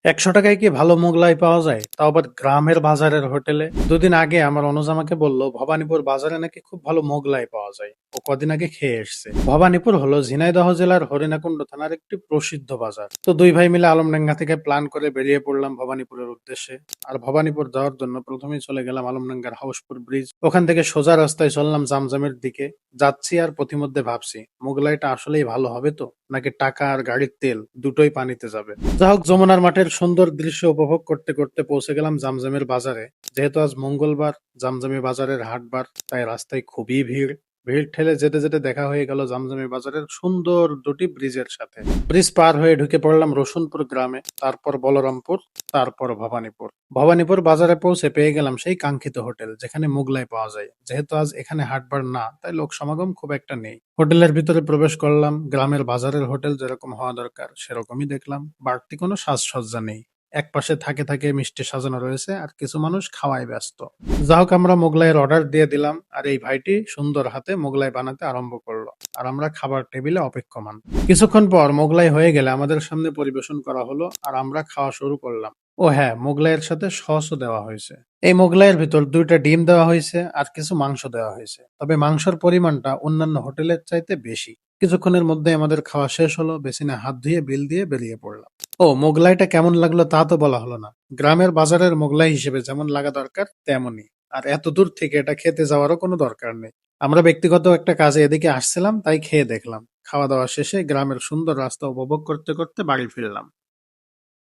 ৳১০০ কি ভালো মোগলাই পাওয়া যায়? তাও আবার গ্রামের বাজারের হোটেলে? দুদিন আগে আমার অনুজ আমাকে বলল ভবানীপুর বাজারে নাকি খুব ভালো মোগলাই পাওয়া যায়। ও কদিন আগে খেয়ে এসছে। ভবানীপুর হলো ঝিনাইদহ জেলার হরিণাকুণ্ড থানার একটি প্রসিদ্ধ বাজার। তো দুই ভাই মিলে আলমডাঙ্গা থেকে প্ল্যান করে বেরিয়ে পড়লাম ভবানীপুরের উদ্দেশ্যে। আর ভবানীপুর যাওয়ার জন্য প্রথমেই চলে গেলাম আলমডাঙ্গার হাউসপুর ব্রিজ। ওখান থেকে সোজা রাস্তায় চললাম জামজামের দিকে। যাচ্ছি আর পথিমধ্যে ভাবছি মোগলাইটা আসলেই ভালো হবে তো, নাকি টাকা আর গাড়ির তেল দুটোই পানিতে যাবে। যা হোক, যমুনার মাঠের সুন্দর দৃশ্য উপভোগ করতে করতে পৌঁছে গেলাম জামজামের বাজারে। যেহেতু আজ মঙ্গলবার, জামজামি বাজারের হাটবার, তাই রাস্তায় খুবই ভিড়। ভিড় ঠেলে যেতে যেতে দেখা হয়ে গেল জামজামি বাজারের সুন্দর দুটি ব্রিজের সাথে। ব্রিজ পার হয়ে ঢুকে পড়লাম রসুনপুর গ্রামে, তারপর বলরামপুর, তারপর ভবানীপুর। ভবানীপুর বাজারে পৌঁছে পেয়ে গেলাম সেই কাঙ্ক্ষিত হোটেল যেখানে মোগলাই পাওয়া যায়। যেহেতু আজ এখানে হাটবার না, তাই লোক সমাগম খুব একটা নেই। হোটেলের ভিতরে প্রবেশ করলাম। গ্রামের বাজারের হোটেল যেরকম হওয়া দরকার সেরকমই দেখলাম। বাড়তি কোনো সাজসজ্জা নেই। একপাশে থাকে থাকে মিষ্টি সাজানো রয়েছে আর কিছু মানুষ খাওয়ায় ব্যস্ত। যা হোক, আমরা মোগলাইয়ের অর্ডার দিয়ে দিলাম আর এই ভাইটি সুন্দর হাতে মোগলাই বানাতে আরম্ভ করলো। আর আমরা খাবার টেবিলে অপেক্ষমান। কিছুক্ষণ পর মোগলাই হয়ে গেলে আমাদের সামনে পরিবেশন করা হলো আর আমরা খাওয়া শুরু করলাম। ও হ্যাঁ, মোগলাইয়ের সাথে সসও দেওয়া হয়েছে। এই মোগলাইয়ের ভিতর ২টা ডিম দেওয়া হয়েছে আর কিছু মাংস দেওয়া হয়েছে। তবে মাংসের পরিমাণটা অন্যান্য হোটেলের চাইতে বেশি। কিছুক্ষণের মধ্যে আমাদের খাওয়া শেষ হলো। বেসিনে হাত ধুয়ে বিল দিয়ে বেরিয়ে পড়লাম। ও, মোগলাইটা কেমন লাগলো তা তো বলা হলো না। গ্রামের বাজারের মোগলাই হিসেবে যেমন লাগা দরকার তেমনই। আর এত দূর থেকে এটা খেতে যাওয়ারও কোনো দরকার নেই। আমরা ব্যক্তিগত একটা কাজে এদিকে আসছিলাম, তাই খেয়ে দেখলাম। খাওয়া দাওয়া শেষে গ্রামের সুন্দর রাস্তা উপভোগ করতে করতে বাড়ি ফিরলাম।